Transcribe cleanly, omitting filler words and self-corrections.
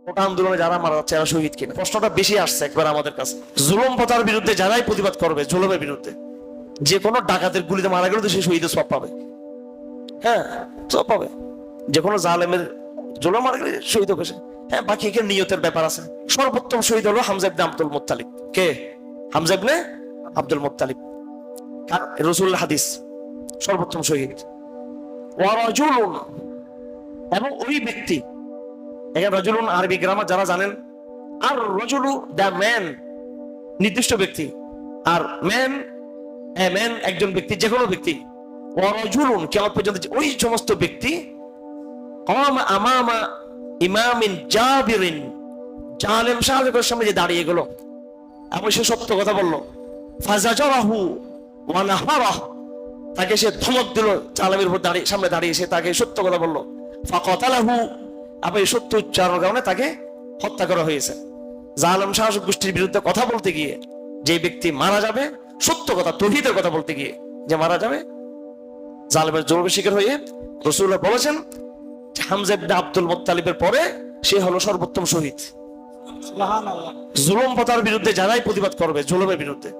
কোটা আন্দোলনে যারা মারা যাচ্ছে এরা শহীদ কিনা, প্রশ্নটা বেশি আসছে একবার আমাদের কাছে। জুলুম প্রথার বিরুদ্ধে যারাই প্রতিবাদ করবে, জুলুমের বিরুদ্ধে, যে কোনো ডাকাতের গুলিতে মারা গেলে তো সে শহীদের সব পাবে। হ্যাঁ, সব পাবে। যে কোনো জালেমের জুলুম মারা গেলে শহীদ হবে সে। হ্যাঁ, বাকি এখানে নিয়তের ব্যাপার আছে। সর্বোত্তম শহীদ হলো হামজা ইবনে আব্দুল মুত্তালিব। কে? হামজা ইবনে আব্দুল মুত্তালিব, রাসূলুল্লাহ হাদিস, সর্বোত্তম শহীদ। ওয়া রাজুলুন, এবং ওই ব্যক্তি, এখানে রাজুলুন আরবি গ্রামার যারা জানেন, আর রাজুলু দ্য ম্যান, নির্দিষ্ট ব্যক্তি, আর ম্যান এ ম্যান একজন ব্যক্তি, যে কোনো ব্যক্তি। ওয়া রাজুলুন কিয়ামত পর্যন্ত ওই সমস্ত ব্যক্তি কামা আমামা ইমামিন জাবিরিন, জালেম শাসকের সামনে যে দাঁড়িয়ে গেল এবং সে সত্য কথা বলল, ফাজাজারাহু ওয়া নাহারাহ, তাকে সে ধমক দিল, জালেমের উপর দাঁড়িয়ে সামনে দাঁড়িয়ে সে তাকে সত্য কথা বলল, ফাকাতালাহু, আবার এই সত্য উচ্চারণের কারণে তাকে হত্যা করা হয়েছে। জালেম শাসক গোষ্ঠীর বিরুদ্ধে কথা বলতে গিয়ে যে ব্যক্তি মারা যাবে, সত্য কথা তাওহীদের কথা বলতে গিয়ে যে মারা যাবে, জালেমের জুলুমের শিকার হয়ে, রাসূলুল্লাহ বলেছেন হামজা ইবনে আব্দুল মুত্তালিবের পরে সে হলো সর্বোত্তম শহীদ। সুবহানাল্লাহ। জুলুম প্রথার বিরুদ্ধে যারাই প্রতিবাদ করবে, জুলুমের বিরুদ্ধে,